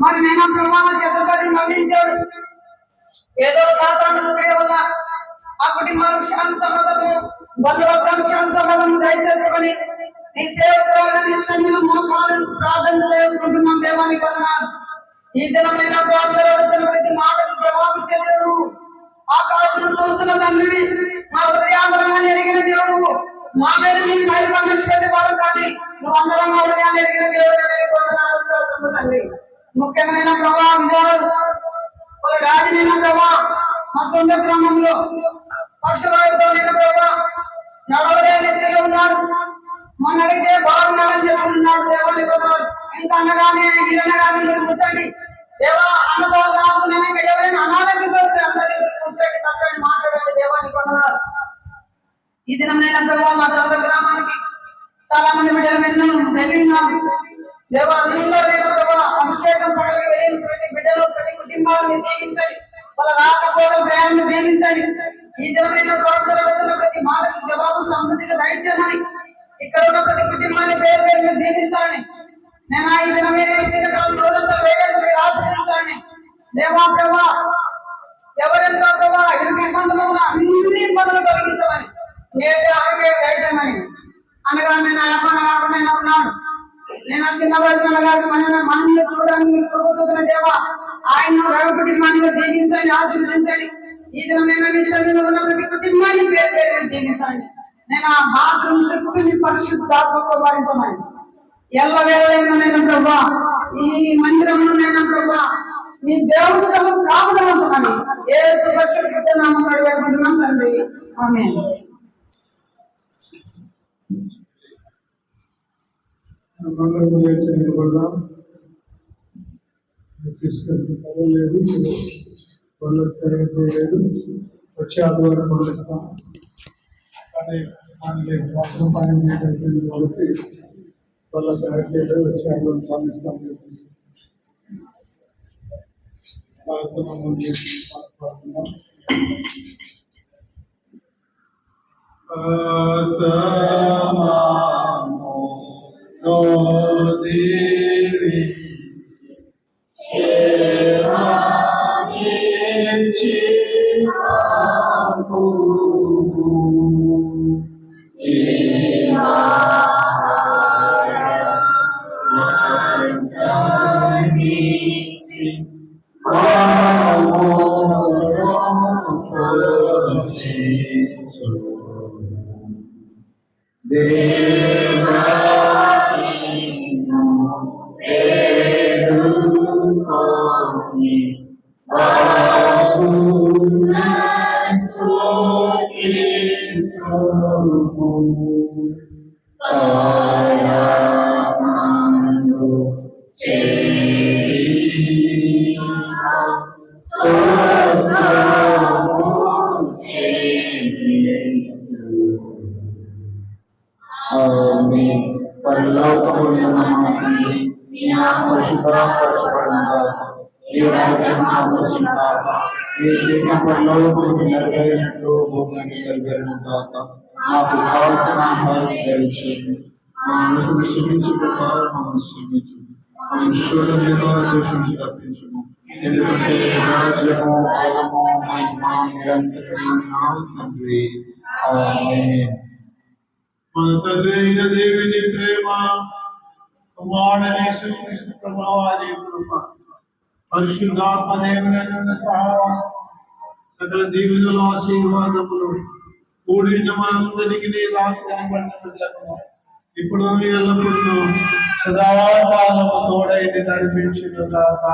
మరి నేను ప్రభా ఛత్రపతి మరణించాడు. ఏదో సాధారణ క్రియ వల్ల అప్పటి మాకు శాంతి సమాధానము బంధువర్గానికి శాంతి సమాధానం దయచేసుకొని నీ సేవకురాలుగా నీ సన్నిధిలో మోకాలను ప్రార్థన చేసుకుంటున్నాం. దేవానికి వందనాలు. ఈ దినమైన అందరూ వచ్చిన ప్రతి మాటకు జవాబు దేవుడు, ఆకాశం చూస్తున్న తండ్రి, మా హృదయాంతరంగా ఎరిగిన దేవుడు, మా మీద మీరు మహిళ పెట్టేవారు కానీ నువ్వు అందరం మా హృదయాన్ని ఎరిగిన దేవుడు వందనాలు తండ్రి. ముఖ్యమైన ప్రభావ విధాలు డాడీనైనా ప్రభా మా సొంత గ్రామంలో పక్షవాయుతో నిన్న ప్రభా నడవలేని స్థితిలో ఉన్నాడు. మొన్న అడిగితే బాగున్నాడని చెప్పుకున్నాడు. దేవాన్ని కొదవాలి ఇంకా అన్నగాని గిరన్నగాని మీరు ముట్టండి దేవా, అన్నతో కాదు నేను ఇంకా ఎవరైనా అనారోగ్యంతో అందరినీ ముట్టండి కట్టండి మాట్లాడండి. దేవాన్ని కొదవాలి. ఈ దినమైనా ప్రభావ మా సొంత గ్రామానికి చాలా మంది బిడ్డలు వెళ్ళినారు. దేవా అందరూ ప్రభావ అభిషేకం పడగ వెళ్ళిన ప్రతి బిడ్డలు ప్రతి కుటుంబాలను దీవించండి. వాళ్ళ రాకపోవడం ప్రయాణం దీవించండి. ఈ దినమైన ప్రార్థన వచ్చిన ప్రతి మాటకి జవాబు సమృద్ధిగా దయచేయమని ఇక్కడ ఉన్న ప్రతి కుటుంబాన్ని పేరు పేరు మీరు దీవించాలని నేను ఈ దినం మీద ఇచ్చిన కాలం రోజంతా వేగంతో మీరు ఆశ్రయించాలని. దేవా ప్రభా ఎవరెంతో ప్రభా ఎన్ని ఇబ్బందులు ఉన్నా అన్ని ఇబ్బందులు తొలగించమని నేటి ఆరోగ్యం దయచేయమని. అనగా నేను అయ్యప్పన కాకుండా ఉన్నాడు. నేను చిన్న వయసులో మనల్ని చూడడానికి మీరు కృప చూపిన దేవా ఆయన రవి కుటుంబాన్ని దీవించండి, ఆశీర్వదించండి. ఈ దినం నేను నీ సన్నిధిలో ఉన్న ప్రతి కుటుంబాన్ని పేరు పేరు దీవించండి. నేను ఆ బాత్రూమ్ చుట్టూ నీ పరిశుద్ధాత్మకు భరించమని ఎల్లవేళైనా నేను ప్రభా ఈ మందిరంలో నేను ప్రభా నీ దేవుడు కాపుదమంతమని యేసు పరిశుద్ధ నామములో వేడుకుంటున్నాం తండ్రి. ఆమేన్. అందరూ లేచి నిలబడదాం. తీసుకెళ్ళలేదు, వాళ్ళు తయారు చేయలేదు. వచ్చే ఆదివారం పంపిస్తాం కానీ మాత్రం పని అయిపోయింది కాబట్టి వాళ్ళు తయారు చేయలేదు. వచ్చే ఆదివారం పంపిస్తాం. No devi నెరవేరినట్లు భూమిని నెరవేరును కాక. మాకు కావలసిన ఆహారం దయచేయండి. మనసు క్షమించు మమ్మల్ని క్షమించు. మనం దోషించి తప్పించుము. ఎందుకంటే రాజ్యము బలము మహిమ నిరంతరం తండ్రి. ఆమేన్. మన తండ్రి అయిన దేవుని ప్రేమ, కుమారుడైన యేసుక్రీస్తు ప్రభువారి కృప, పరిశుద్ధాత్మ దేవుని సహవాసం, సకల దీవెనలు ఆశీర్వాదములు కూడిన మనందరికీ ఇప్పుడు ఎల్లప్పుడూ సదాకాలము తోడైతే నడిపించును గాక.